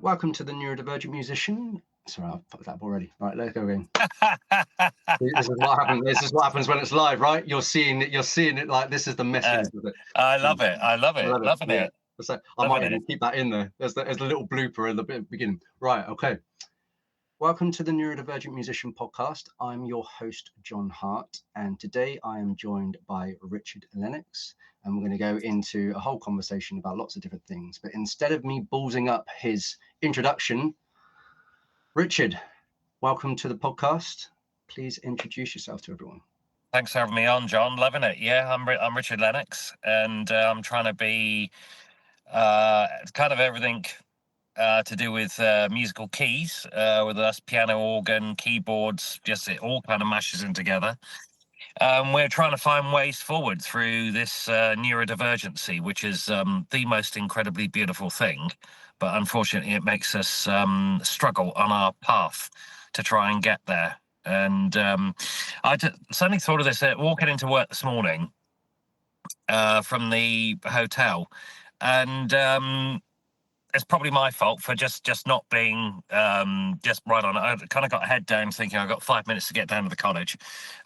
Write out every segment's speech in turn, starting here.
welcome to the Neurodivergent Musician. Sorry, I've fucked that up already. Right, let's go again. This is what happens. This is what happens when it's live, right? You're seeing it. You're seeing it like this is the message of it. I love it. I love it. Loving it. So I might even keep that in there. There's a little blooper in the beginning. Right. Okay. Welcome to the Neurodivergent Musician podcast. I'm your host, Jon Hart, and today I am joined by Richard Lennox, and we're going to go into a whole conversation about lots of different things. But instead of me ballsing up his introduction, Richard, welcome to the podcast. Please introduce yourself to everyone. Thanks for having me on, John. Loving it. Yeah, I'm Richard Lennox, and I'm trying to be kind of everything to do with musical keys, whether that's piano, organ, keyboards, just it all kind of mashes in together. We're trying to find ways forward through this neurodivergency, which is the most incredibly beautiful thing. But unfortunately, it makes us struggle on our path to try and get there. And I suddenly thought of this walking into work this morning from the hotel, and it's probably my fault for just not being just right on it. I kind of got head down thinking I've got 5 minutes to get down to the college.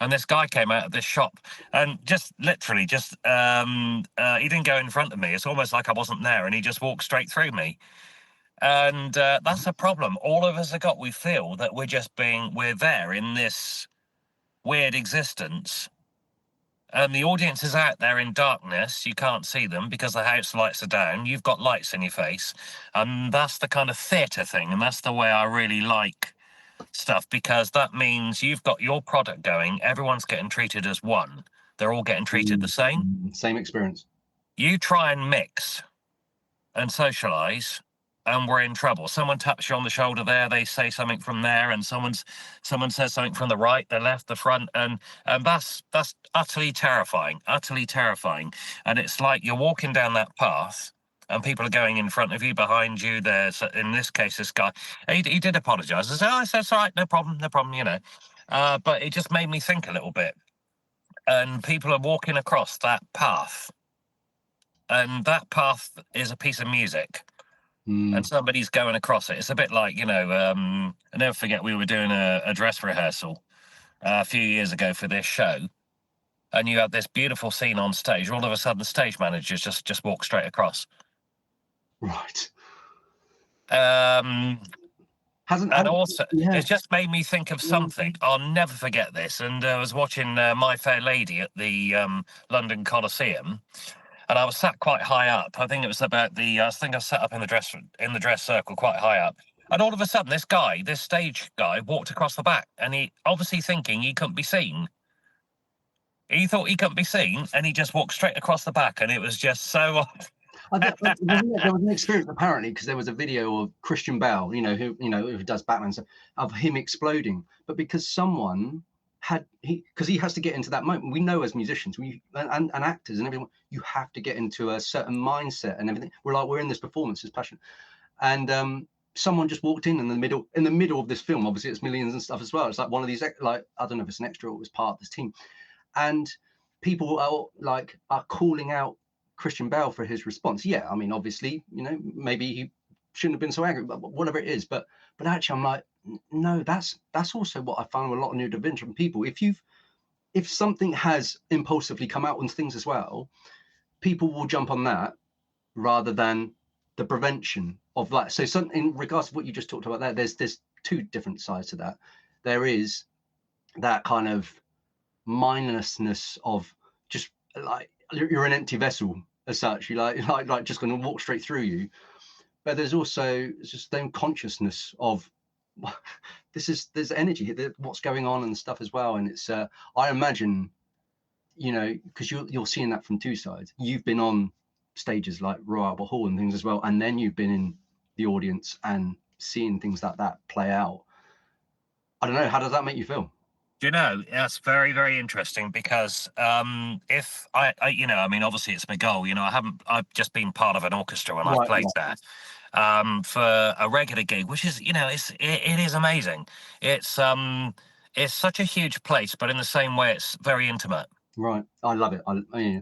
And this guy came out of this shop and just literally he didn't go in front of me. It's almost like I wasn't there, and he just walked straight through me. And that's a problem. All of us we feel that we're there in this weird existence. And the audience is out there in darkness. You can't see them because the house lights are down. You've got lights in your face. And that's the kind of theatre thing. And that's the way I really like stuff, because that means you've got your product going. Everyone's getting treated as one. They're all getting treated the same. Same experience. You try and mix and socialise, and we're in trouble. Someone taps you on the shoulder there, they say something from there, and someone says something from the right, the left, the front, and that's utterly terrifying. And it's like you're walking down that path, and people are going in front of you, behind you. There's, in this case, this guy, he did apologise. I said, it's all right, no problem, you know. But it just made me think a little bit. And people are walking across that path, and that path is a piece of music. And somebody's going across it. It's a bit like, I never forget, we were doing a dress rehearsal a few years ago for this show, and you had this beautiful scene on stage. All of a sudden, the stage managers just walk straight across. Right. It's just made me think of something. I'll never forget this. And I was watching My Fair Lady at the London Coliseum. And I was sat quite high up. I think it was about I sat up in the dress circle quite high up. And all of a sudden, this stage guy walked across the back, and he obviously thinking he couldn't be seen. He thought he couldn't be seen, and he just walked straight across the back, and it was just so odd. There was an experience apparently, because there was a video of Christian Bale, who does Batman, of him exploding, but because someone because he has to get into that moment. We know as musicians, and actors and everyone, you have to get into a certain mindset and everything. We're in this performance, this passion, and someone just walked in the middle of this film. Obviously, it's millions and stuff as well. It's like one of these, like, I don't know if it's an extra or it was part of this team, and people are calling out Christian Bale for his response. Yeah, I mean, obviously, maybe he shouldn't have been so angry, but whatever it is. But actually, I'm like, no, that's also what I find with a lot of neurodivergent people. If something has impulsively come out on things as well, people will jump on that rather than the prevention of that. So in regards to what you just talked about there, there's two different sides to that. There is that kind of mindlessness of just like you're an empty vessel as such. You like just going to walk straight through you. But there's also just then consciousness of there's energy, what's going on and stuff as well. And it's I imagine, because you're seeing that from two sides. You've been on stages like Royal Albert Hall and things as well, and then you've been in the audience and seeing things like that play out. I don't know, how does that make you feel? That's very, very interesting, because if I obviously it's my goal. I've just been part of an orchestra when I played there for a regular gig, which is, it is amazing. It's such a huge place, but in the same way, it's very intimate. Right, I love it.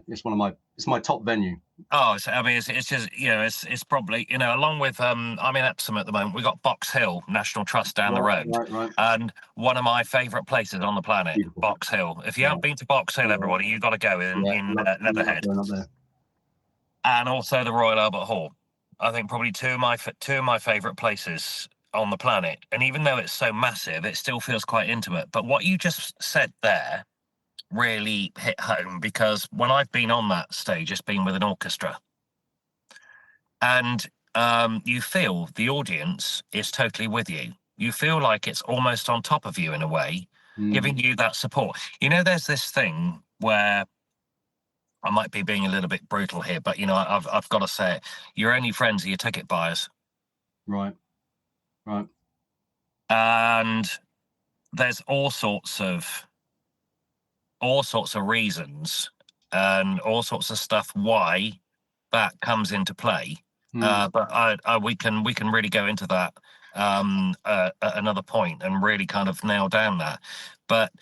It's my top venue. Oh, I mean, it's just, it's probably, along with, I'm in Epsom at the moment. We've got Box Hill National Trust down the Right, road, right, right. and one of my favourite places on the planet, Beautiful. Box Hill. If you Yeah, haven't been to Box Hill, yeah, everybody, you've got to go yeah. in Love Leatherhead, going up there. and also the Royal Albert Hall. I think probably two of my favourite places on the planet. And even though it's so massive, it still feels quite intimate. But what you just said there really hit home, because when I've been on that stage, it's been with an orchestra, and you feel the audience is totally with you. You feel like it's almost on top of you in a way, Mm, giving you that support. There's this thing where, I might be being a little bit brutal here, but I've got to say it. Your only friends are your ticket buyers, right, right. and there's all sorts of reasons and all sorts of stuff why that comes into play. Mm, But we can really go into that at another point and really kind of nail down that. But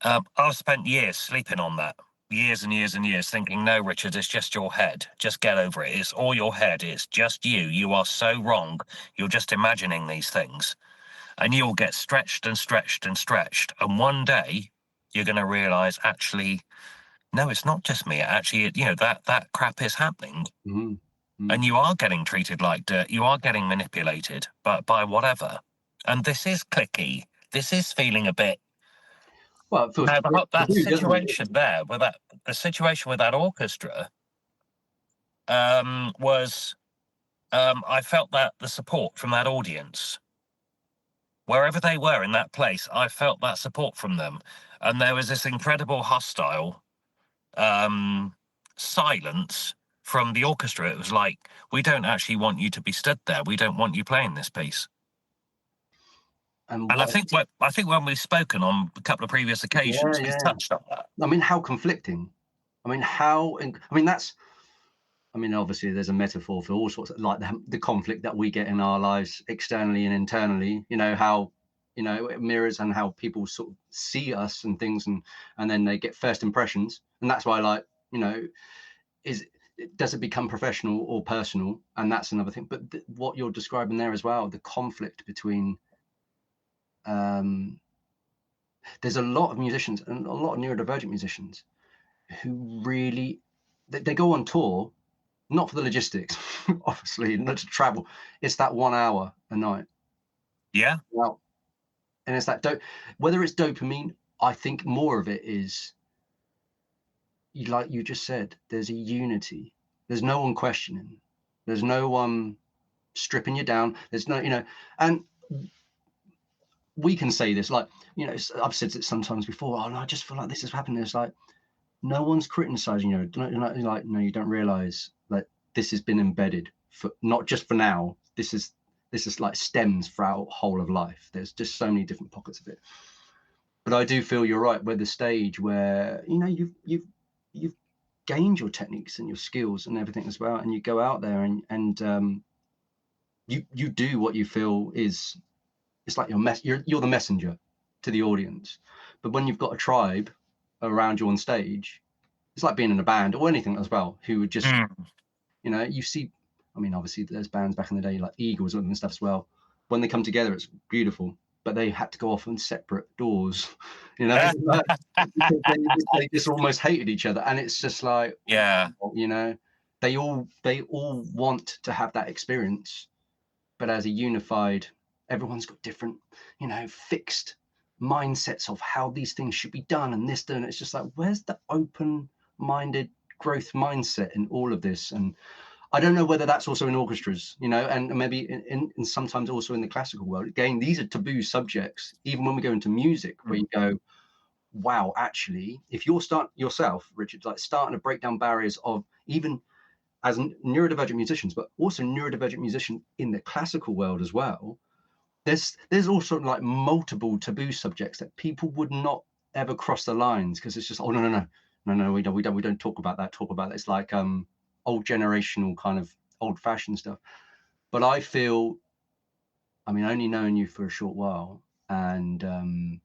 I've spent years sleeping on that, years and years and years, thinking, no, Richard, it's just your head. Just get over it. It's all your head. It's just you. You are so wrong. You're just imagining these things, and you'll get stretched and stretched and stretched. And one day you're going to realize, actually, no, it's not just me. Actually, that crap is happening, mm, mm. and you are getting treated like dirt. You are getting manipulated, but by whatever. And this is clicky. This is feeling a bit. Well, it feels Now, that taboo, doesn't it? situation there, with the situation with that orchestra, was, I felt that the support from that audience, wherever they were in that place, I felt that support from them, and there was this incredible hostile um, silence from the orchestra. It was like, we don't actually want you to be stood there. We don't want you playing this piece. And And what? I think when we've spoken on a couple of previous Yeah, occasions, we've yeah. touched on that. I mean, how conflicting. I mean, how. I mean, that's. I mean, obviously, there's a metaphor for all sorts of like the conflict that we get in our lives externally and internally. How it mirrors and how people sort of see us and things, and then they get first impressions, and that's why, like, is does it become professional or personal, and that's another thing. But what you're describing there as well, the conflict between. Um, there's a lot of musicians and a lot of neurodivergent musicians who really they go on tour not for the logistics, obviously, not to travel. It's that 1 hour a night. Yeah. Well, and it's that whether it's dopamine, I think more of it is like you just said, there's a unity. There's no one questioning. There's no one stripping you down. There's no, and we can say this, like, I've said it sometimes before. Oh no, I just feel like this is happening. It's like no one's criticizing you. Like, no, you don't realize that this has been embedded for not just for now. This is like stems for our whole of life. There's just so many different pockets of it. But I do feel you're right. We're the stage where you've gained your techniques and your skills and everything as well, and you go out there and you do what you feel is. It's like you're the messenger to the audience. But when you've got a tribe around you on stage, it's like being in a band or anything as well, who would just, Mm. you see, I mean, obviously there's bands back in the day like Eagles and stuff as well. When they come together, it's beautiful, but they had to go off on separate doors, like, because they just almost hated each other. And it's just like, Yeah. they all want to have that experience, but as a unified, everyone's got different, fixed mindsets of how these things should be done and this done. It's just like, where's the open-minded growth mindset in all of this? And I don't know whether that's also in orchestras, and maybe in sometimes also in the classical world. Again, these are taboo subjects, even when we go into music, where you go, wow, actually, if you're yourself, Richard, like starting to break down barriers of even as neurodivergent musicians, but also neurodivergent musicians in the classical world as well. There's also like multiple taboo subjects that people would not ever cross the lines, because it's just, oh no, we don't talk about that. It's like old generational kind of old fashioned stuff. But I feel, I mean, only knowing you for a short while, and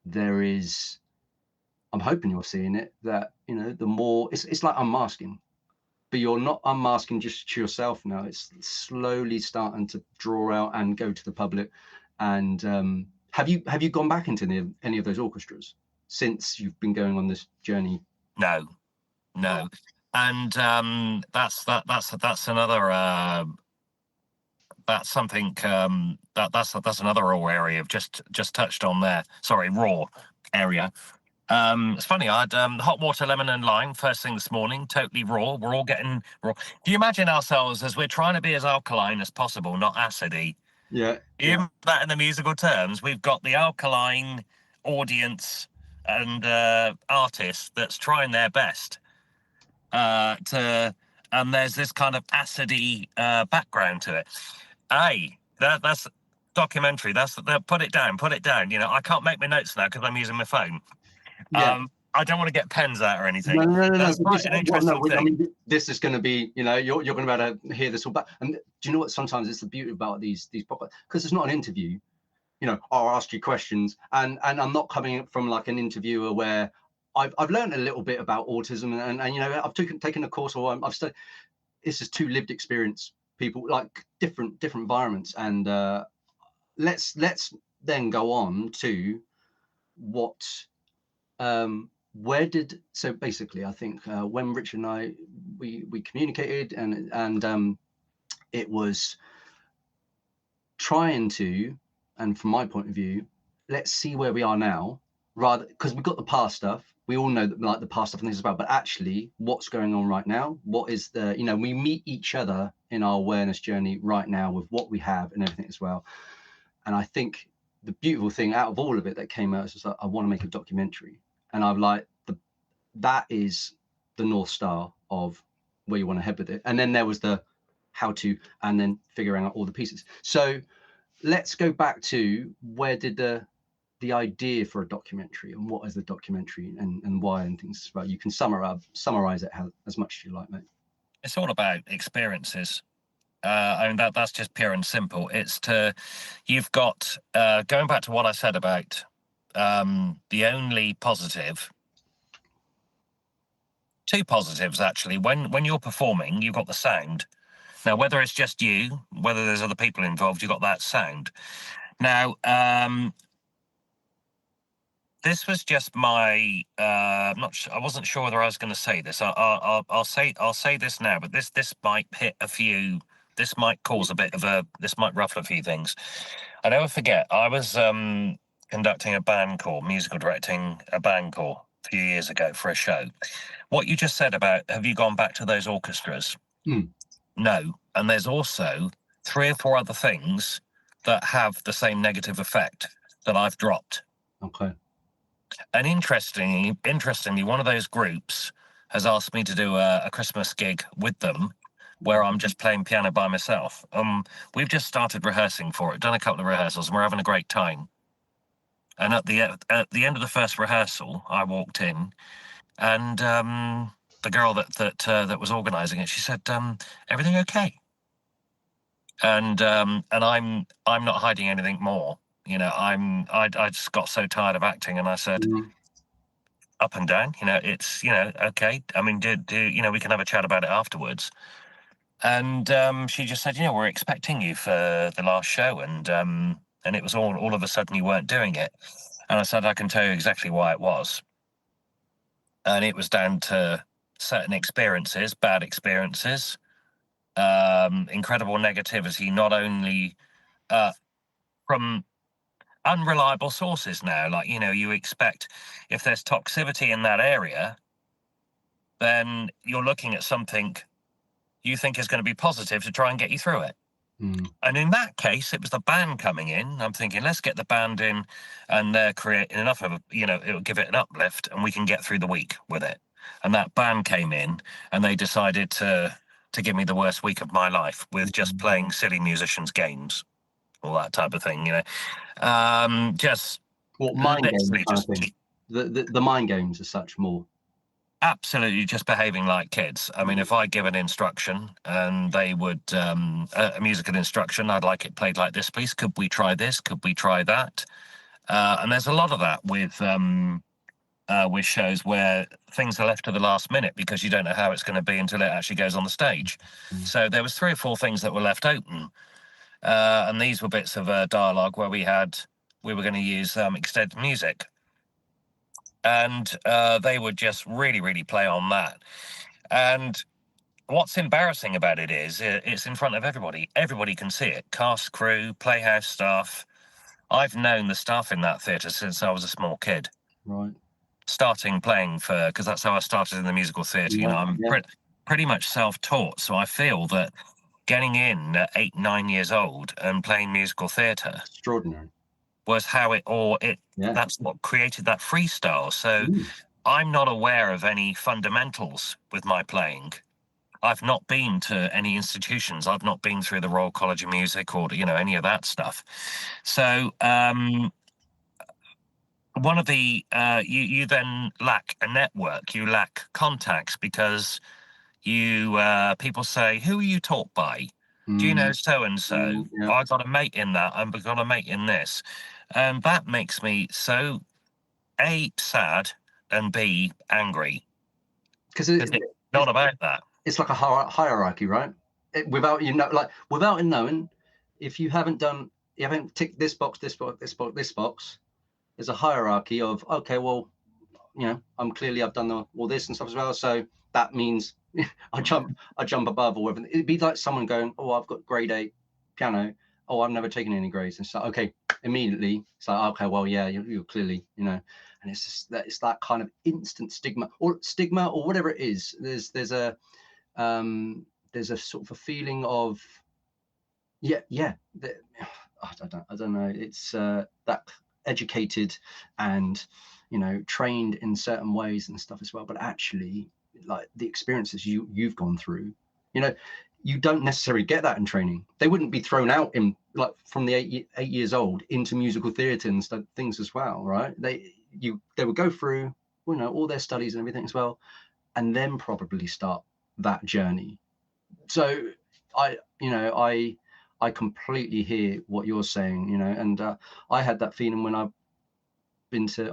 there is, I'm hoping you're seeing it, that the more it's like unmasking. but you're not unmasking just to yourself now. It's slowly starting to draw out and go to the public. And have you gone back into any of those orchestras since you've been going on this journey? No. And that's another that's something that's another raw area I've just touched on there. Sorry, raw area. It's funny, I had hot water, lemon and lime first thing this morning, totally raw. We're all getting raw. Do you imagine ourselves as we're trying to be as alkaline as possible, not acidy? Yeah. Even that in the musical terms, we've got the alkaline audience and artists that's trying their best and there's this kind of acidy background to it. That's documentary. That's put it down. You know, I can't make my notes now because I'm using my phone. Yeah. I don't want to get pens out or anything. No. That's quite an interesting thing. I mean, this is going to be, you know, you're going to be able to hear this all back. And do you know what? Sometimes it's the beauty about these pop-up, because it's not an interview. You know, I'll ask you questions, and I'm not coming from like an interviewer where I've learned a little bit about autism, and you know, I've taken a course, or I've studied. This is two lived experience people, like different environments, and let's then go on to what where did, so basically I think when Richard and I we communicated, and it was trying to, and from my point of view, let's see where we are now, rather, because we've got the past stuff, we all know that, like, the past stuff and things as well, but actually what's going on right now, what is the, you know, we meet each other in our awareness journey right now with what we have and everything as well. And I think the beautiful thing out of all of it that came out is just like, I want to make a documentary, and I've like, that is the North Star of where you want to head with it. And then there was the how to, and then figuring out all the pieces. So let's go back to, where did the idea for a documentary, and what is the documentary, and why, and things. Well, you can summarize it as much as you like, mate. It's all about experiences. I mean, that's just pure and simple. It's you've got, going back to what I said about the only positive, two positives actually. When you're performing, you've got the sound. Now, whether it's just you, whether there's other people involved, you've got that sound. Now, this was just my. I wasn't sure whether I was going to say this. I'll say this now, but this might hit a few. This might cause a bit of a. This might ruffle a few things. I never forget. I was conducting a band corps, musical directing a band corps a few years ago for a show. What you just said about, have you gone back to those orchestras? No. And there's also 3 or 4 other things that have the same negative effect that I've dropped. Okay. And interestingly, one of those groups has asked me to do a Christmas gig with them, where I'm just playing piano by myself. We've just started rehearsing for it, done a couple of rehearsals, and we're having a great time. And at the end of the first rehearsal, I walked in, and the girl that was organising it, she said, "Everything okay?" And I'm not hiding anything more. You know, I just got so tired of acting, and I said, up and down. You know, it's, you know, okay. I mean, do you know, we can have a chat about it afterwards. And she just said, you know, we're expecting you for the last show, and it was all of a sudden you weren't doing it. And I said, I can tell you exactly why it was. And it was down to certain experiences, bad experiences, incredible negativity, not only from unreliable sources now. Like, you know, you expect, if there's toxicity in that area, then you're looking at something you think is going to be positive to try and get you through it. And in that case, it was the band coming in. I'm thinking, let's get the band in, and they're creating enough of a, you know, it'll give it an uplift, and we can get through the week with it. And that band came in, and they decided to give me the worst week of my life with just playing silly musicians' games, all that type of thing, you know. Just what, mind games literally kind of thing? The mind games as such, more. Absolutely, just behaving like kids. I mean, if I give an instruction and they would, a musical instruction, I'd like it played like this, please. Could we try this? Could we try that? And there's a lot of that with with shows where things are left to the last minute because you don't know how it's going to be until it actually goes on the stage. So there was 3 or 4 things that were left open, and these were bits of dialogue where we were going to use extended music, and they would just really play on that. And what's embarrassing about it is it's in front of everybody. Everybody can see it. Cast, crew, playhouse staff. I've known the staff in that theatre since I was a small kid. Right. Starting playing because that's how I started in the musical theatre. You know, I'm pretty much self-taught, so I feel that getting in at 8, 9 years old and playing musical theatre extraordinary was how that's what created that freestyle. So Mm. I'm not aware of any fundamentals with my playing. I've not been to any institutions. I've not been through the Royal College of Music or, you know, any of that stuff. So one of the you then lack a network, you lack contacts, because you people say, who are you taught by? Do you know so and so? I got a mate in that, I've got a mate in this, and that makes me so A, sad, and B, angry, because it's not about that. It's like a hierarchy, right? Without knowing, if you haven't ticked this box, this box, this box, this box, there's a hierarchy of, okay, well, you know, I've done all this and stuff as well, so that means I jump above or whatever. It'd be like someone going, oh, I've got grade 8 piano, oh, I've never taken any grades, and so okay, immediately it's like, okay, well, yeah, you're clearly, you know. And it's just that, it's that kind of instant stigma or whatever it is. There's a sort of a feeling of I don't know, it's that educated and, you know, trained in certain ways and stuff as well, but actually, like, the experiences you've gone through, you know, you don't necessarily get that in training. They wouldn't be thrown out in, like, from the 8 years old into musical theatre and things as well, right? They would go through, you know, all their studies and everything as well, and then probably start that journey. So I completely hear what you're saying, you know, and I had that feeling when I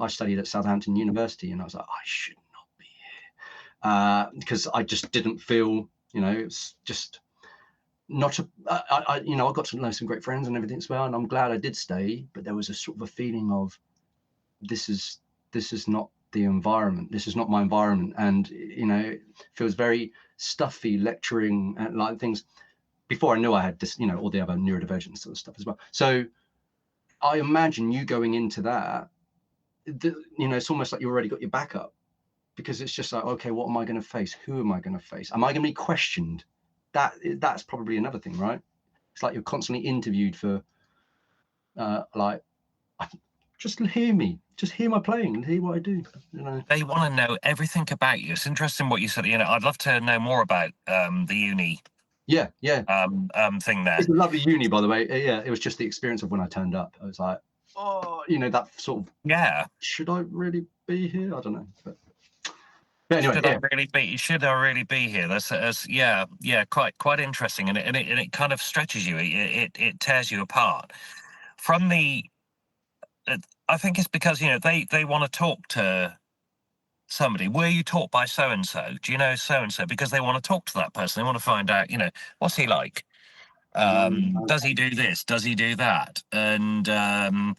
studied at Southampton University, and I was like, I should not be here, because I just didn't feel, you know, it's just not I you know, I got to know some great friends and everything as well, and I'm glad I did stay, but there was a sort of a feeling of this is not the environment, this is not my environment, and, you know, it feels very stuffy lecturing and like things. Before I knew I had this, you know, all the other neurodivergent sort of stuff as well. So I imagine you going into that, you know, it's almost like you already got your back up, because it's just like, okay, what am I going to face? Who am I going to face? Am I going to be questioned? That's probably another thing, right? It's like you're constantly interviewed for, like, just hear me, just hear my playing, hear what I do. You know, they want to know everything about you. It's interesting what you said. You know, I'd love to know more about the uni. Yeah. Thing there. It's a lovely uni, by the way. Yeah, it was just the experience of when I turned up. I was like, oh, you know, that sort of, should I really be here? I don't know, but anyway, should I really be here? That's quite interesting, and it kind of stretches you. It tears you apart from the. I think it's because, you know, they want to talk to somebody. Were you taught by so and so? Do you know so and so? Because they want to talk to that person. They want to find out, you know, what's he like? Does he do this? Does he do that? And I'm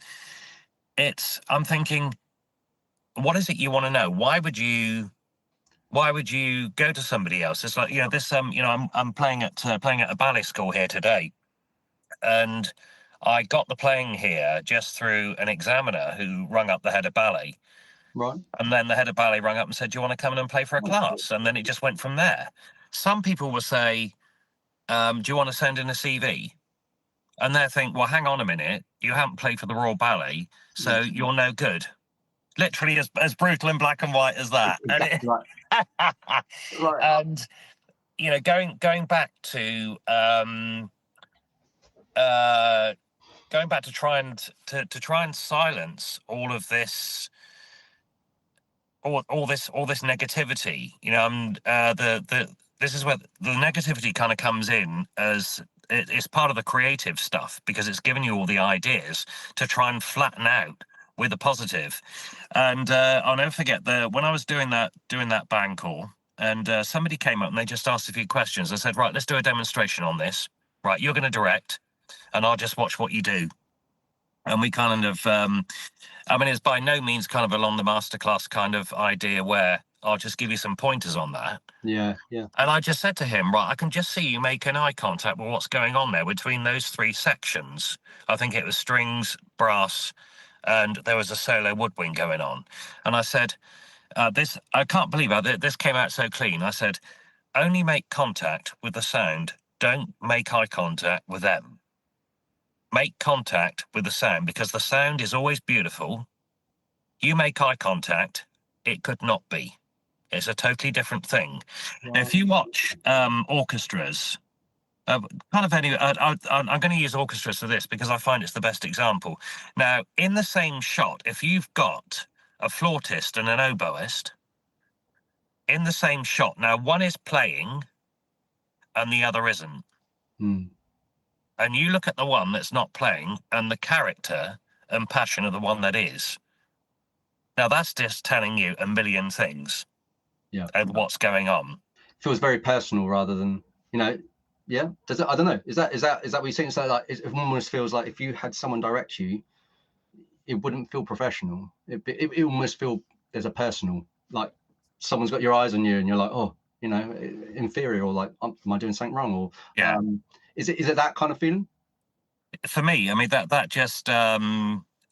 thinking, what is it you want to know? Why would you go to somebody else? It's like, you know, this you know, I'm playing at a ballet school here today, and I got the playing here just through an examiner who rung up the head of ballet. Right. And then the head of ballet rung up and said, do you want to come in and play for a class? And then it just went from there. Some people will say, do you want to send in a CV? And they think, well, hang on a minute, you haven't played for the Royal Ballet, so you're no good. Literally as brutal and black and white as that. Exactly right. Right. And, you know, going back to try and silence all of this, all this negativity, you know, this is where the negativity kind of comes in, as it's part of the creative stuff, because it's giving you all the ideas to try and flatten out with a positive. And I'll never forget when I was doing that band call, and somebody came up and they just asked a few questions. I said, right, let's do a demonstration on this. Right, you're going to direct, and I'll just watch what you do. And we kind of, I mean, it's by no means kind of along the masterclass kind of idea where I'll just give you some pointers on that. Yeah, yeah. And I just said to him, right, I can just see you making eye contact with what's going on there between those three sections. I think it was strings, brass, and there was a solo woodwind going on. And I said, I can't believe this came out so clean. I said, only make contact with the sound. Don't make eye contact with them. Make contact with the sound, because the sound is always beautiful. You make eye contact, it could not be. It's a totally different thing. Wow. If you watch orchestras, I'm going to use orchestras for this because I find it's the best example. Now, in the same shot, if you've got a flautist and an oboist in the same shot, now one is playing and the other isn't. Mm. And you look at the one that's not playing and the character and passion of the one that is. Now, that's just telling you a million things. Yeah. And what's going on. Feels very personal rather than, you know, yeah. Does it? I don't know. Is that what you're saying? So like, it almost feels like if you had someone direct you, it wouldn't feel professional. It almost feel there's a personal, like someone's got your eyes on you and you're like, oh, you know, inferior, or like, am I doing something wrong? Or yeah. Is it that kind of feeling? For me, I mean, that just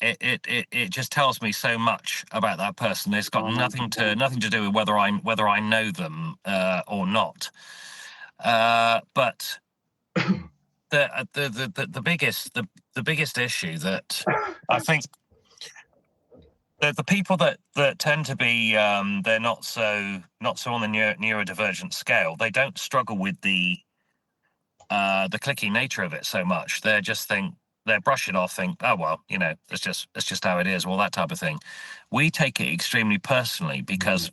it just tells me so much about that person. It's got nothing to do with whether I know them or not. But the biggest issue that I think the people that tend to be they're not so on the neurodivergent scale, they don't struggle with the clicky nature of it so much. They just think, they brush it off, think, oh well, you know, it's just how it is, all that type of thing. We take it extremely personally because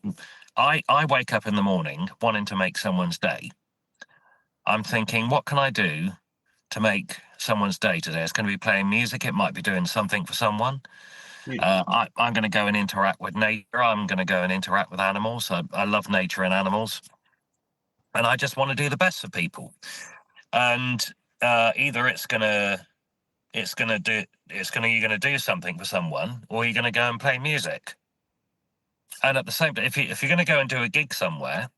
I wake up in the morning wanting to make someone's day. I'm thinking, what can I do to make someone's day today? It's going to be playing music. It might be doing something for someone. I'm going to go and interact with nature. I'm going to go and interact with animals. I love nature and animals, and I just want to do the best for people. And either you're going to do something for someone, or you're going to go and play music. And at the same time, if you're going to go and do a gig somewhere,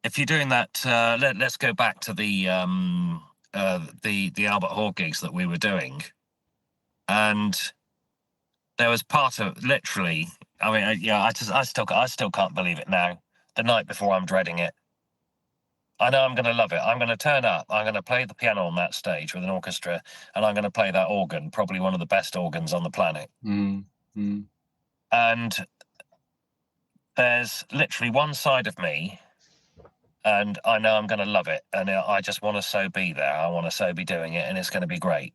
if you're doing that, let's go back to the Albert Hall gigs that we were doing, and there was part of literally. I mean, yeah, I still can't believe it now. The night before, I'm dreading it. I know I'm going to love it. I'm going to turn up. I'm going to play the piano on that stage with an orchestra, and I'm going to play that organ, probably one of the best organs on the planet. And there's literally one side of me, and I know I'm going to love it, and I just want to so be there. I want to so be doing it, and it's going to be great.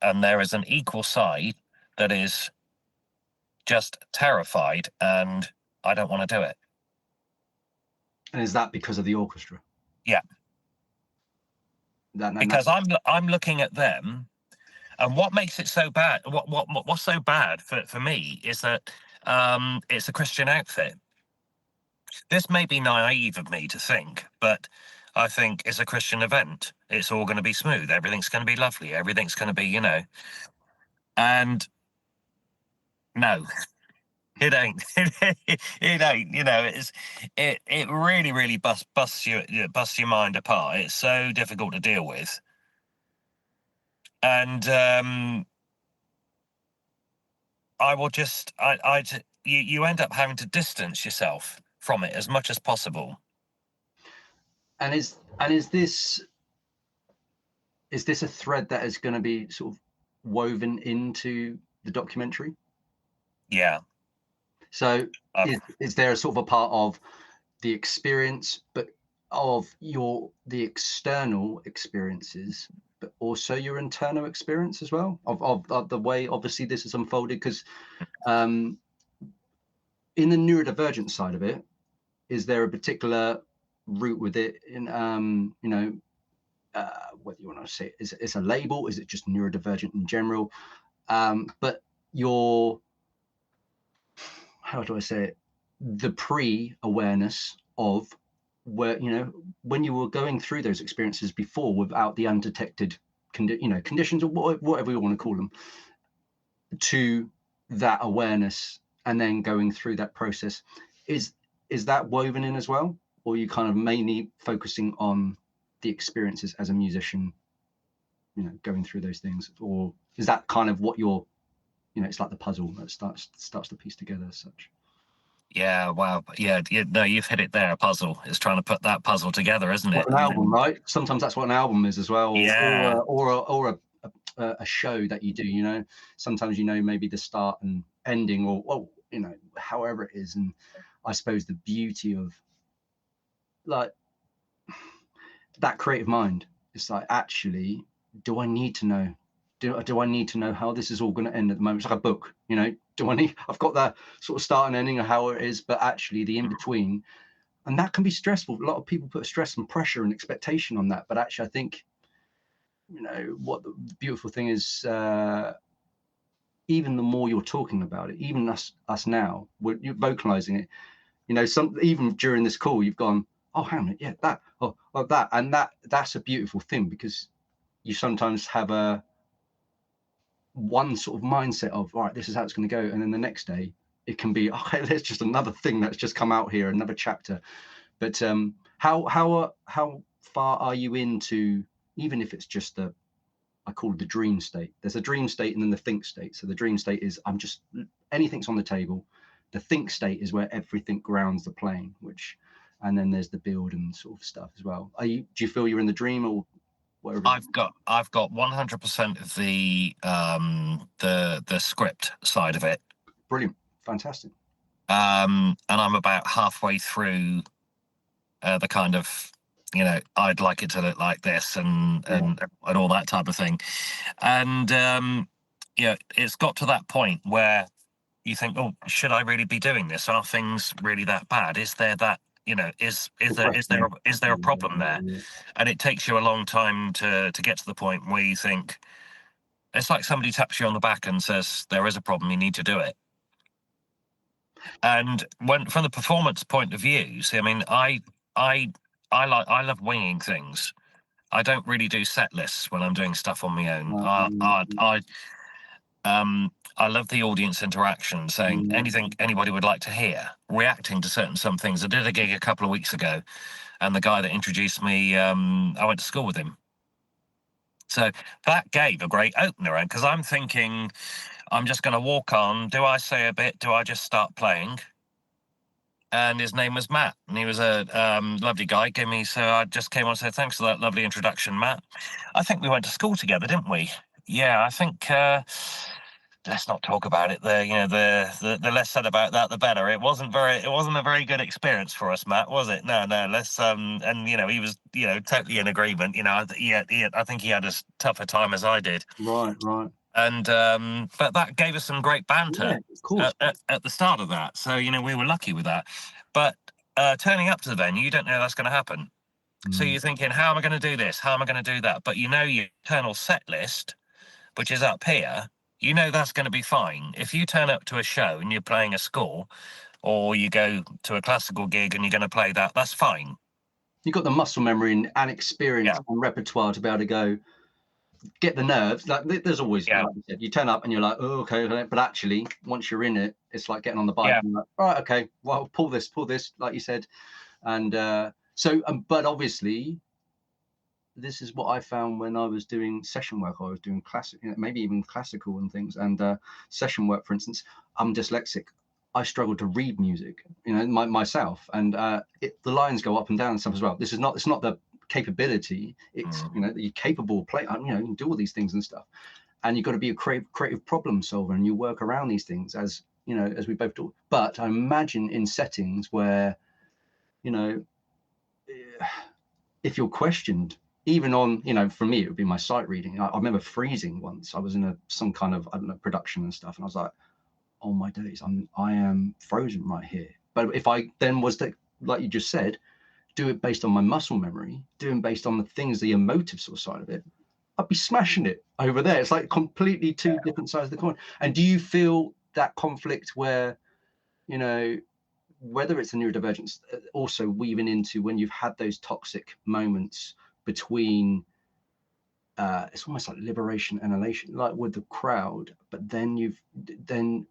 And there is an equal side that is just terrified, and I don't want to do it. And is that because of the orchestra? Yeah. Because I'm looking at them, and what makes it so bad? What's so bad for me is that it's a Christian outfit. This may be naive of me to think, but I think it's a Christian event. It's all going to be smooth. Everything's going to be lovely. Everything's going to be, you know. And no, it ain't. It ain't. You know, it really busts your mind apart. It's so difficult to deal with. And I will just you end up having to distance yourself from it as much as possible. And is this a thread that is going to be sort of woven into the documentary? Yeah. So is there a sort of a part of the experience, but of the external experiences, but also your internal experience as well of the way obviously this is unfolded? Because in the neurodivergent side of it, is there a particular route with it in you know, whether you want to say it's a label, is it just neurodivergent in general? but your, how do I say it, the pre-awareness of where, you know, when you were going through those experiences before without the undetected conditions, or whatever you want to call them, to that awareness, and then going through that process, is that woven in as well, or are you kind of mainly focusing on the experiences as a musician, you know, going through those things, or is that kind of what you're, you know, it's like the puzzle that starts to piece together as such? Yeah, wow. Yeah, no, you've hit it there. A puzzle is trying to put that puzzle together, isn't What it? an album, right? Sometimes that's what an album is as well, Yeah, or a show that you do, you know. Sometimes, you know, maybe the start and ending, or, well, you know, however it is. And I suppose the beauty of, like, that creative mind, it's like, actually, do I need to know, do I need to know how this is all going to end at the moment? It's like a book, you know. Do I need, I've got that sort of start and ending of how it is, but actually the in between, and that can be stressful. A lot of people put stress and pressure and expectation on that, but actually I think, you know, what the beautiful thing is, even the more you're talking about it, even us now, you're vocalizing it, you know, some, even during this call, you've gone, oh, hang on, yeah, that, oh, that, and that's a beautiful thing, because you sometimes have a one sort of mindset of, all right, this is how it's going to go, and then the next day it can be, okay, there's just another thing that's just come out here, another chapter. But how far are you into, even if it's just the, I call it the dream state. There's a dream state and then the think state. So the dream state is, I'm just, anything's on the table. The think state is where everything grounds the plane, which, and then there's the build and sort of stuff as well. Do you feel you're in the dream, or whatever? I've got 100% of the script side of it. Brilliant, fantastic. And I'm about halfway through the kind of, you know, I'd like it to look like this, and all that type of thing. And yeah, it's got to that point where you think, oh, should I really be doing this? Are things really that bad? Is there that, you know, is there a problem there? And it takes you a long time to get to the point where you think, it's like somebody taps you on the back and says, there is a problem, you need to do it. And when, from the performance point of view, see, I mean, I love winging things. I don't really do set lists when I'm doing stuff on my own. I love the audience interaction, saying anything anybody would like to hear, reacting to some things. I did a gig a couple of weeks ago, and the guy that introduced me, I went to school with him. So that gave a great opener, because I'm thinking, I'm just going to walk on. Do I say a bit? Do I just start playing? And his name was Matt, and he was a lovely guy. So I just came on and said, thanks for that lovely introduction, Matt. I think we went to school together, didn't we? Yeah, I think, let's not talk about it. The less said about that, the better. It wasn't a very good experience for us, Matt, was it? No, let's, and, you know, he was, you know, totally in agreement. You know, I think he had as tough a time as I did. Right. And but that gave us some great banter, yeah, of course, at the start of that. So, you know, we were lucky with that. But turning up to the venue, you don't know that's going to happen. So you're thinking, how am I going to do this? How am I going to do that? But you know your internal set list, which is up here, you know that's going to be fine. If you turn up to a show and you're playing a score, or you go to a classical gig and you're going to play that, that's fine. You've got the muscle memory and experience and repertoire to be able to go, get the nerves. Like, there's always, like you said, you turn up and you're like, oh, okay, but actually once you're in it, it's like getting on the bike and you're like, all right, okay, well, pull this, like you said. And so but obviously this is what I found when I was doing session work. I was doing classic, you know, maybe even classical and things, and session work, for instance. I'm dyslexic. I struggle to read music, you know, myself, and the lines go up and down and stuff as well. It's not the capability. It's, you know, you're capable of playing, you know, you can do all these things and stuff, and you've got to be a creative problem solver, and you work around these things, as you know, as we both do. But I imagine in settings where, you know, if you're questioned, even on, you know, for me it would be my sight reading. I remember freezing once. I was in some kind of, I don't know, production and stuff, and I was like, oh my days, I am frozen right here. But if I then was to, like you just said, do it based on my muscle memory, doing based on the things, the emotive sort of side of it, I'd be smashing it over there. It's like completely two different sides of the coin. And do you feel that conflict where, you know, whether it's a neurodivergence, also weaving into when you've had those toxic moments between, it's almost like liberation and elation, like with the crowd, but then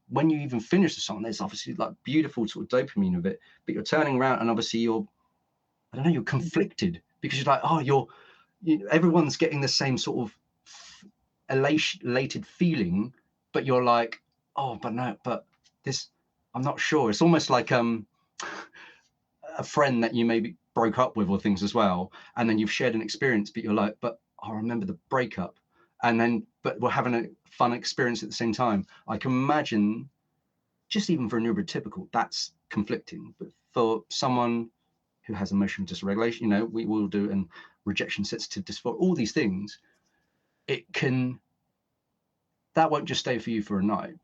when you even finish the song, there's obviously like beautiful sort of dopamine of it, but you're turning around and obviously I don't know, you're conflicted because you're like, oh, everyone's getting the same sort of elated feeling, but you're like, oh, but no, but this, I'm not sure. It's almost like a friend that you maybe broke up with or things as well, and then you've shared an experience, but you're like, but I remember the breakup, and then but we're having a fun experience at the same time. I can imagine, just even for a neurotypical, that's conflicting, but for someone who has emotional dysregulation, you know, we will do, and rejection sensitive dysphoria, all these things, that won't just stay for you for a night.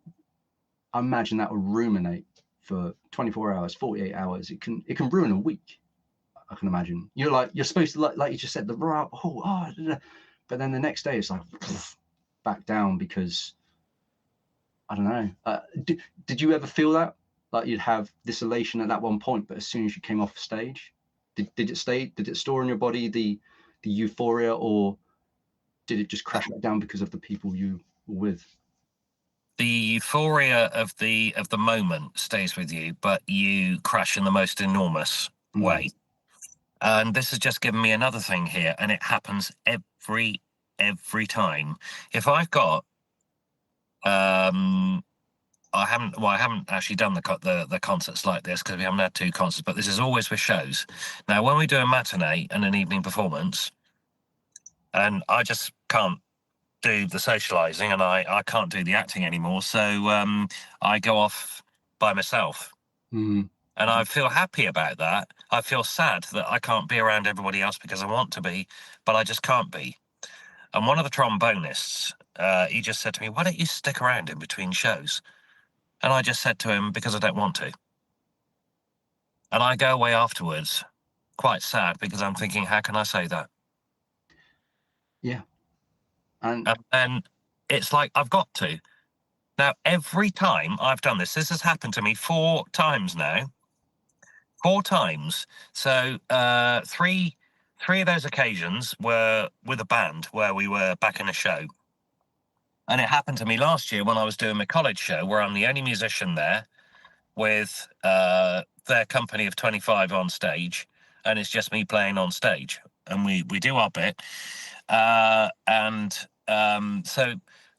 I imagine that will ruminate for 24 hours, 48 hours. It can ruin a week. I can imagine. You're supposed to, like you just said, but then the next day it's like back down because I don't know. Did you ever feel that, like you'd have this elation at that one point, but as soon as you came off stage, did it store in your body the euphoria, or did it just crash back down because of the people you were with? The euphoria of the moment stays with you, but you crash in the most enormous way. And this has just given me another thing here, and it happens every time. If I've got I haven't actually done the concerts like this because we haven't had 2 concerts, but this is always with shows. Now, when we do a matinee and an evening performance, and I just can't do the socializing and I can't do the acting anymore, so I go off by myself. And I feel happy about that. I feel sad that I can't be around everybody else because I want to be, but I just can't be. And one of the trombonists, he just said to me, "Why don't you stick around in between shows?" And I just said to him, "Because I don't want to." And I go away afterwards quite sad because I'm thinking, how can I say that? Yeah. And then it's like, I've got to. Now, every time I've done this has happened to me 4 times now. 4 times. So 3 of those occasions were with a band where we were back in a show. And it happened to me last year when I was doing my college show, where I'm the only musician there with their company of 25 on stage, and it's just me playing on stage, and we do our bit. So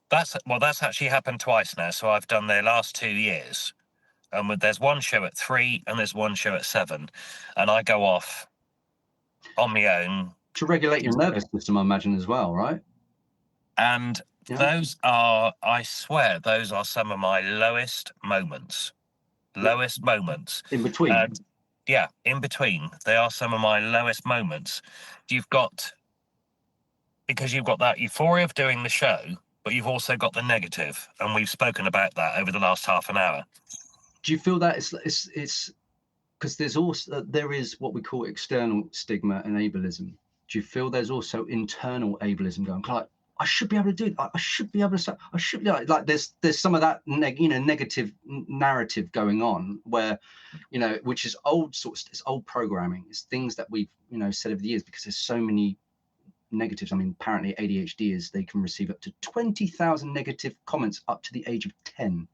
that's actually happened twice now. So I've done their last 2 years. There's one show at 3 and there's one show at 7, and I go off on my own to regulate your nervous system, I imagine, as well, right? And those are, I swear, those are some of my lowest moments. Lowest moments. In between. Yeah, in between. They are some of my lowest moments. Because you've got that euphoria of doing the show, but you've also got the negative, and we've spoken about that over the last half an hour. Do you feel that it's because there is what we call external stigma and ableism? Do you feel there's also internal ableism going, like, I should be able to do it, I should be able to, I should be like there's some of that negative narrative going on where, which is it's old programming. It's things that we've said over the years, because there's so many negatives. I mean, apparently ADHD they can receive up to 20,000 negative comments up to the age of 10,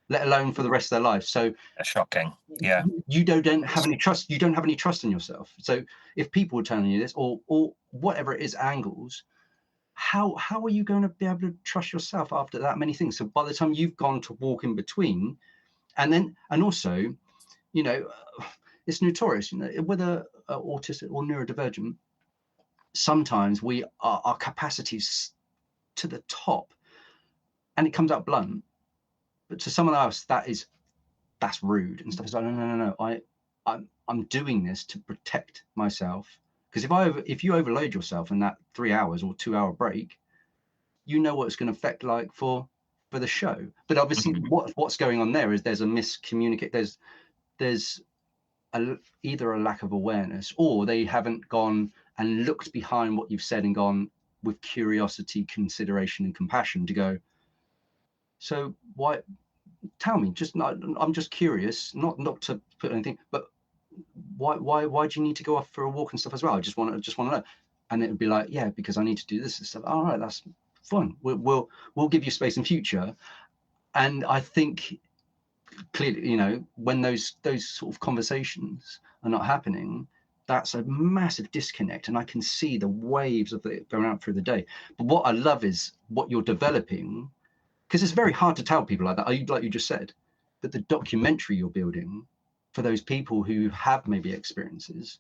let alone for the rest of their life. So shocking. Yeah, you don't have any trust. You don't have any trust in yourself. So if people are telling you this, or whatever it is, angles, how are you going to be able to trust yourself after that many things? So by the time you've gone to walk in between, and also, it's notorious, whether autistic or neurodivergent, sometimes our capacities to the top, and it comes out blunt, but to someone else that's rude and stuff. It's like, no, I'm doing this to protect myself, because if you overload yourself in that 3 hours or 2 hour break, what it's going to affect like for the show. But obviously what's going on there is there's a miscommunicate, there's either a lack of awareness, or they haven't gone and looked behind what you've said and gone, with curiosity, consideration, and compassion to go, so why, tell me, just not, I'm just curious, not to put anything, but why do you need to go off for a walk and stuff as well? I just want to know. And it would be like, yeah, because I need to do this and stuff. All right, that's fun. We'll give you space in future. And I think clearly, you know, when those sort of conversations are not happening, that's a massive disconnect. And I can see the waves of it going out through the day. But what I love is what you're developing, because it's very hard to tell people like that, like you just said, but the documentary you're building for those people who have maybe experiences,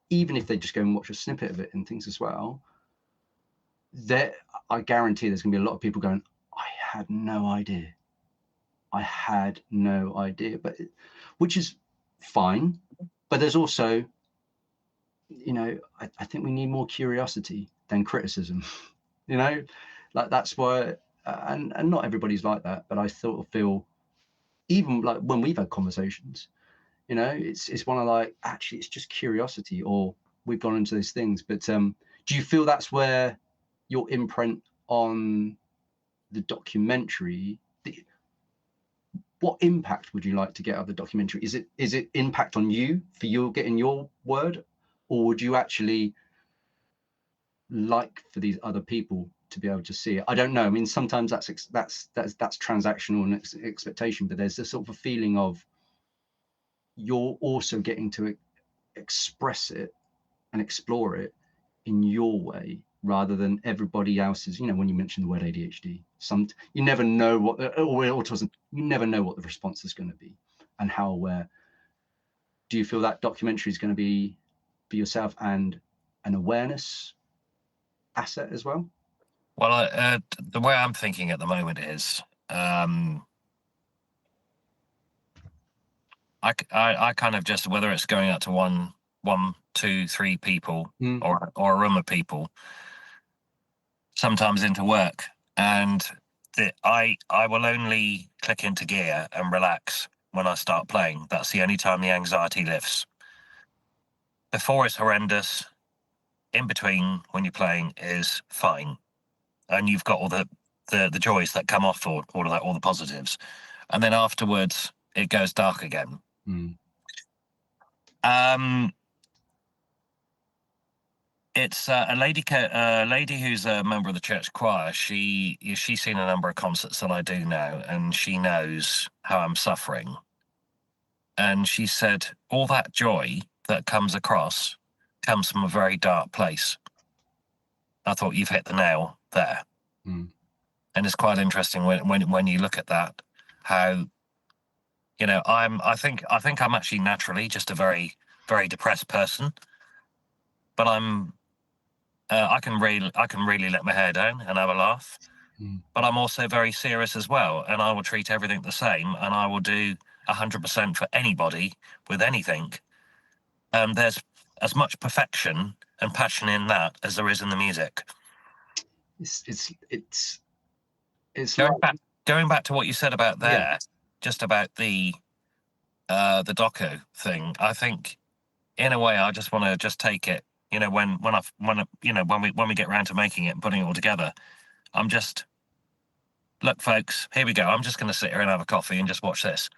even if they just go and watch a snippet of it and things as well, there, I guarantee there's gonna be a lot of people going, I had no idea. I had no idea, but which is fine. But there's also, you know, I think we need more curiosity than criticism, you know, like that's why, and not everybody's like that, but I sort of feel, even like when we've had conversations, you know, it's one of like, actually it's just curiosity, or we've gone into those things. But do you feel that's where your imprint on the documentary, what impact would you like to get out of the documentary? Is it impact on you for you getting your word, or would you actually like for these other people to be able to see it? I don't know. I mean, sometimes that's transactional and expectation, but there's a sort of a feeling of you're also getting to express it and explore it in your way rather than everybody else's. You know, when you mention the word ADHD, you never know what, or autism, you never know what the response is going to be and how aware. Do you feel that documentary is going to be for yourself and an awareness asset as well? Well, the way I'm thinking at the moment is, I kind of just, whether it's going out to one, two, three people, or a room of people, sometimes into work, and I will only click into gear and relax when I start playing. That's the only time the anxiety lifts. Before it's horrendous. In between, when you're playing, is fine, and you've got all the joys that come off, all of that, all the positives, and then afterwards it goes dark again. It's a lady who's a member of the church choir. She's seen a number of concerts that I do now, and she knows how I'm suffering. And she said all that joy that comes across comes from a very dark place. I thought you've hit the nail there. And it's quite interesting when you look at that, how, you know, I think I'm actually naturally just a very, very depressed person, but I can really let my hair down and have a laugh. But I'm also very serious as well, and I will treat everything the same, and I will do 100% for anybody with anything. There's as much perfection and passion in that as there is in the music. It's going back to what you said about there, just about the doco thing. I think, in a way, I just want to just take it. You know, when we get around to making it and putting it all together, I'm just, look, folks, here we go. I'm just going to sit here and have a coffee and just watch this.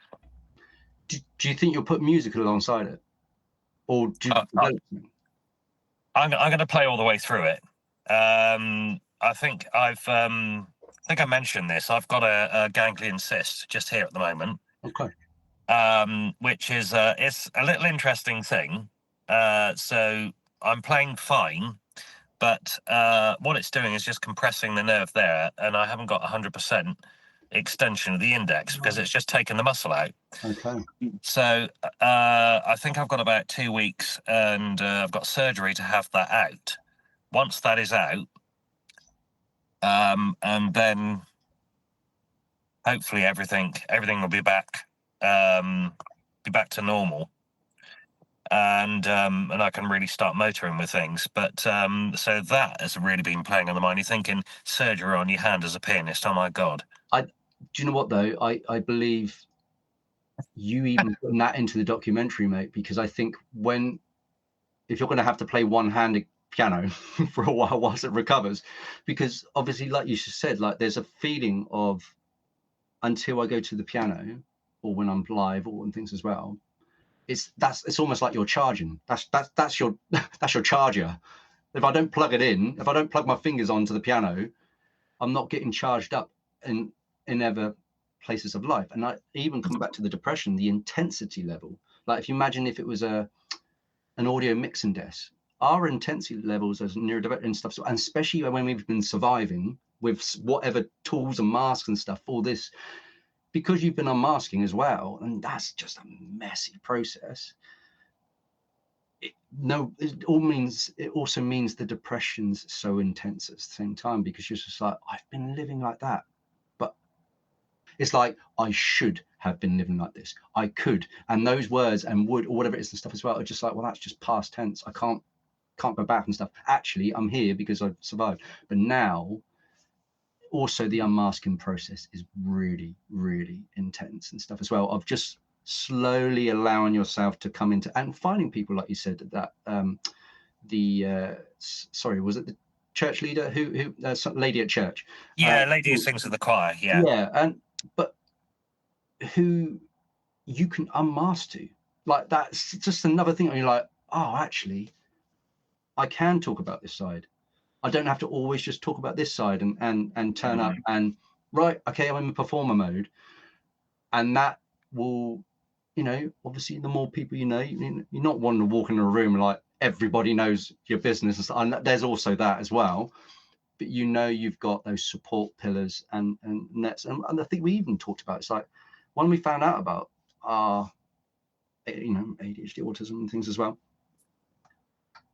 Do you think you'll put music alongside it, or do you? I'm going to play all the way through it. I think I mentioned this. I've got a ganglion cyst just here at the moment. Okay. Which is it's a little interesting thing. So I'm playing fine, but what it's doing is just compressing the nerve there, and I haven't got 100% extension of the index because it's just taken the muscle out. Okay. So I think I've got about 2 weeks, and I've got surgery to have that out. Once that is out, and then hopefully everything will be back to normal, and I can really start motoring with things. But so that has really been playing on the mind. You're thinking surgery on your hand as a pianist. Oh my God. Do you know what though? I believe you even putting that into the documentary, mate, because I think if you're going to have to play one-handed piano for a while whilst it recovers, because obviously, like you just said, like there's a feeling of, until I go to the piano or when I'm live or and things as well, it's almost like you're charging. That's your that's your charger. If I don't plug it in, if I don't plug my fingers onto the piano, I'm not getting charged up in other places of life. And I even coming back to the depression, the intensity level. Like if you imagine if it was an audio mixing desk, our intensity levels as neurodivergent and stuff, and especially when we've been surviving with whatever tools and masks and stuff, all this, because you've been unmasking as well, and that's just a messy process. It also means the depression's so intense at the same time, because you're just like, I've been living like that, but it's like I should have been living like this. I could, and those words and would or whatever it is and stuff as well are just like, well, that's just past tense. I can't go back and stuff. Actually, I'm here because I've survived. But now, also the unmasking process is really, really intense and stuff as well, of just slowly allowing yourself to come into and finding people, like you said, that sorry, was it the church leader who some lady at church? Lady who sings in the choir. But who you can unmask to, like that's just another thing. And you're like, oh, actually, I can talk about this side. I don't have to always just talk about this side and turn up and right, okay, I'm in performer mode. And that will, obviously the more people you're not wanting to walk in a room like everybody knows your business. And there's also that as well. But you've got those support pillars and nets. And I think we even talked about, it's like when we found out about our, ADHD, autism and things as well,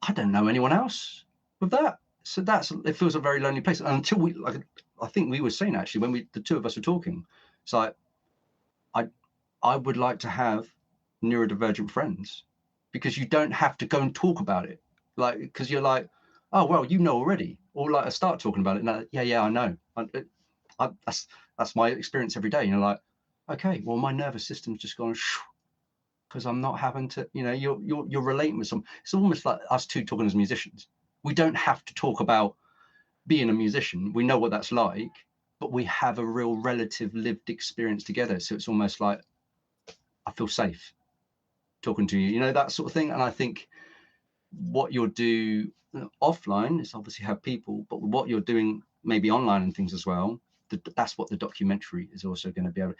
I don't know anyone else with that. So it feels a very lonely place. And until I think we were saying actually, when the two of us were talking, it's like, I would like to have neurodivergent friends, because you don't have to go and talk about it. Like, because you're like, oh, well, already. Or like I start talking about it. And I know. That's my experience every day. Like, okay, well, my nervous system's just gone, because I'm not having to, you're relating with some. It's almost like us two talking as musicians. We don't have to talk about being a musician. We know what that's like, but we have a real relative lived experience together. So it's almost like I feel safe talking to you, that sort of thing. And I think what you'll do offline is obviously have people, but what you're doing maybe online and things as well, that's what the documentary is also going to be able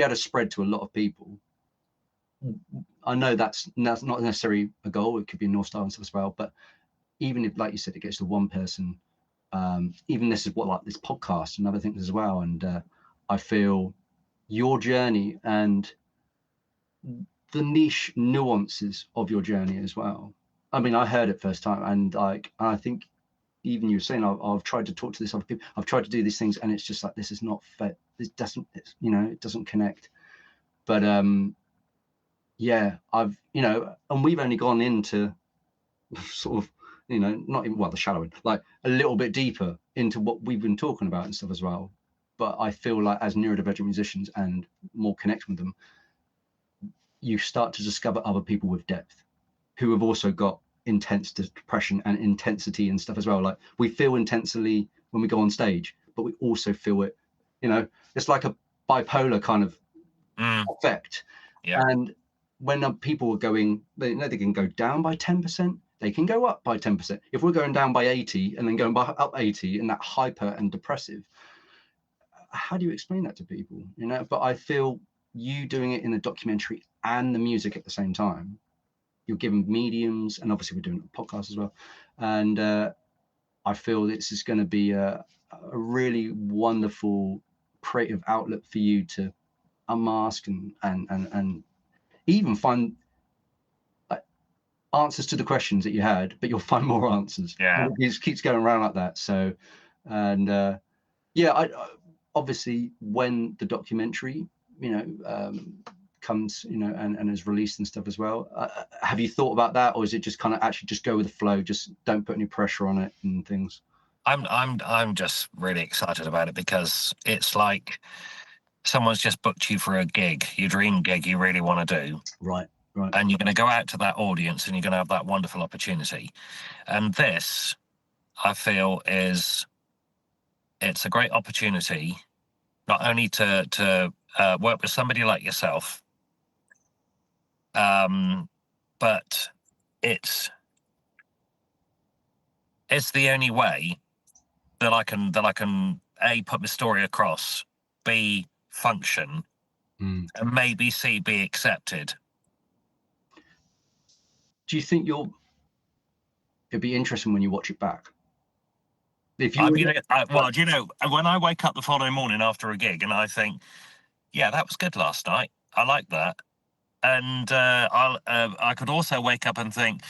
to spread to a lot of people. I know that's not necessarily a goal. It could be a North Star and stuff as well, but even if, like you said, it gets to one person, even this is what, like this podcast and other things as well. And I feel your journey and the niche nuances of your journey as well. I mean, I heard it first time, and I think even you were saying, I've tried to talk to this other people, I've tried to do these things, and it's just like, this is not fit. It doesn't connect. But I've, and we've only gone into sort of, not even, well, the shallow end, like a little bit deeper into what we've been talking about and stuff as well. But I feel like as neurodivergent musicians and more connection with them, you start to discover other people with depth who have also got intense depression and intensity and stuff as well. Like we feel intensely when we go on stage, but we also feel it, it's like a bipolar kind of effect. Yeah. And when people are going, they can go down by 10%, they can go up by 10%. If we're going down by 80 and then going up 80 and that hyper and depressive, how do you explain that to people? But I feel you doing it in the documentary and the music at the same time, you're giving mediums, and obviously we're doing a podcast as well. And I feel this is going to be a really wonderful creative outlet for you to unmask and even find answers to the questions that you had, but you'll find more answers. Yeah, it just keeps going around like that. So, and I obviously when the documentary, comes, and is released and stuff as well. Have you thought about that, or is it just kind of actually just go with the flow, just don't put any pressure on it and things? I'm just really excited about it, because it's like someone's just booked you for a gig, your dream gig you really want to do. Right. Right. and you're going to go out to that audience and you're going to have that wonderful opportunity. And this, I feel, it's a great opportunity, not only to work with somebody like yourself, but it's the only way that I can A, put my story across, B, function, and maybe C, be accepted. Do you think it'd be interesting when you watch it back? If you Well, do you know, when I wake up the following morning after a gig and I think, yeah, that was good last night, I like that, and I could also wake up and think,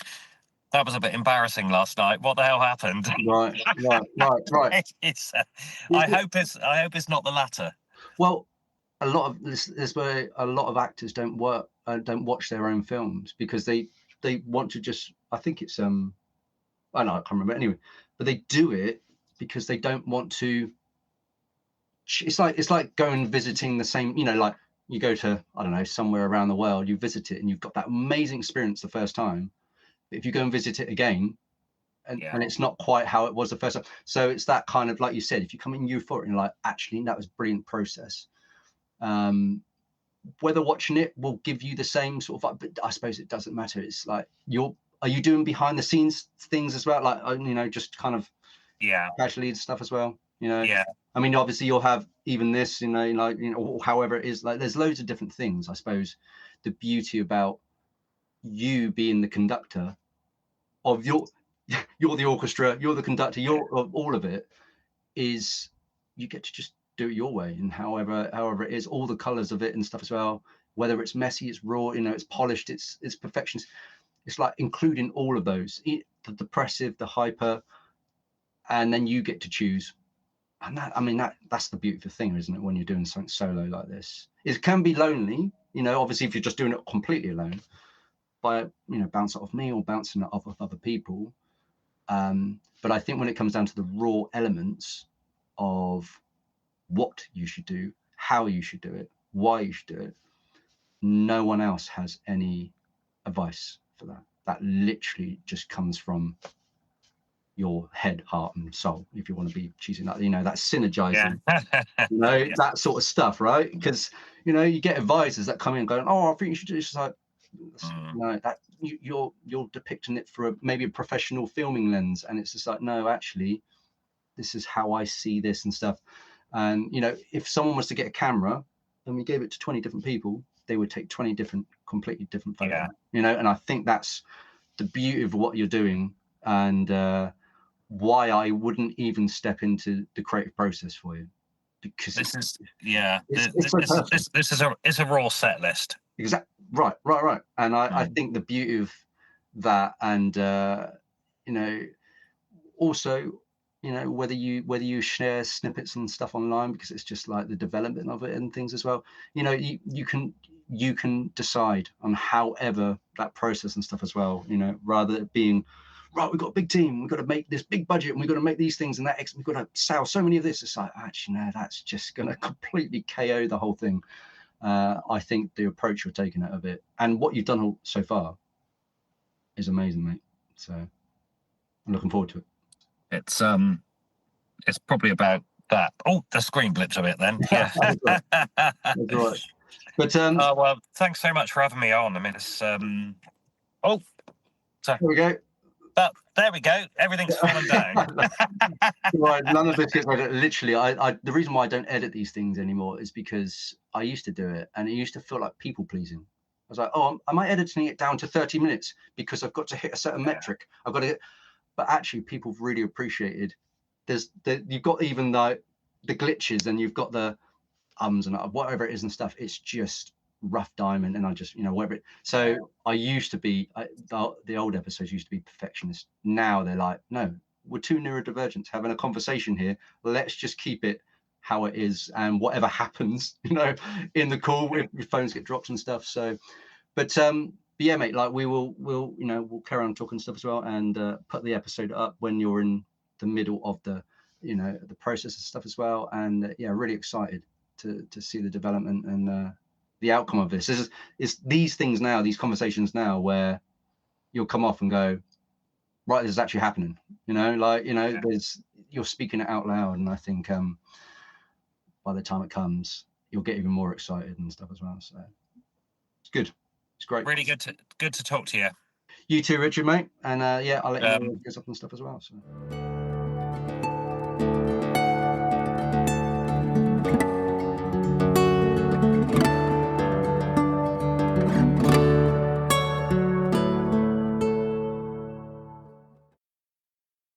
that was a bit embarrassing last night. What the hell happened? right. I hope it's not the latter. Well, a lot of this is where a lot of actors don't watch their own films because they want to just, I think it's I know, I can't remember anyway, but they do it because they don't want to. It's like going visiting the same, like you go to, I don't know, somewhere around the world, you visit it and you've got that amazing experience the first time. But if you go and visit it again, and it's not quite how it was the first time. So it's that kind of, like you said, if you come in euphoric and like, actually, that was a brilliant process. Whether watching it will give you the same sort of, but I suppose it doesn't matter. It's like, are you doing behind the scenes things as well? Like, just kind of casually and stuff as well, Yeah. I mean, obviously you'll have even this, like, however it is, like there's loads of different things. I suppose the beauty about you being the conductor of you're the orchestra, you're the conductor, you're of all of it, is you get to just do it your way, and however it is, all the colors of it and stuff as well, whether it's messy, it's raw, it's polished, it's perfection. It's like including all of those, the depressive, the hyper, and then you get to choose. And that, I mean, that's the beautiful thing, isn't it, when you're doing something solo like this? It can be lonely, obviously, if you're just doing it completely alone, by bounce it off me or bouncing it off of other people. But I think when it comes down to the raw elements of what you should do, how you should do it, why you should do it, no one else has any advice for that. That literally just comes from your head, heart, and soul, if you want to be choosing that, that synergizing, that sort of stuff, right? Because you get advisors that come in going, oh, I think you should do this. Like, no, that you're depicting it for maybe a professional filming lens, and it's just like, no, actually, this is how I see this and stuff. And if someone was to get a camera and we gave it to 20 different people, they would take 20 completely different photos. And I think that's the beauty of what you're doing, and why I wouldn't even step into the creative process for you, because this is a raw set list. Exactly. Right. And I think the beauty of that, and also, whether you share snippets and stuff online, because it's just like the development of it and things as well. You can decide on however that process and stuff as well. Rather than being, right, we've got a big team, we've got to make this big budget, and we've got to make these things, and we've got to sell so many of this. It's like, actually, no, that's just going to completely KO the whole thing. I think the approach you're taking out of it and what you've done so far is amazing, mate. So I'm looking forward to it. It's probably about that. Oh, the screen blipped a bit then. Yeah. That's right. But well, thanks so much for having me on. I mean, it's oh, so there we go. But there we go. Everything's fallen down. Right, none of this gets literally. The reason why I don't edit these things anymore is because I used to do it, and it used to feel like people pleasing. I was like, oh, am I editing it down to 30 minutes because I've got to hit a certain metric? I've got to. But actually, people really appreciated. You've got even the glitches, and you've got the ums and whatever it is and stuff. It's just rough diamond, and I just whatever it. So I used to be the old episodes used to be perfectionist. Now they're like, no, we're two neurodivergents having a conversation here. Let's just keep it how it is, and whatever happens, in the call, if your phones get dropped and stuff. So, but yeah, mate, like we'll carry on talking stuff as well, and put the episode up when you're in the middle of the the process and stuff as well. And yeah, really excited to see the development and the outcome of this. It's these things now, these conversations now, where you'll come off and go, right, this is actually happening. You know, like, you know, you're speaking it out loud, and I think by the time it comes, you'll get even more excited and stuff as well. So it's good. It's great. Really good to talk to you. You too, Richard, mate. And yeah, I'll let you know what goes up and stuff as well. So.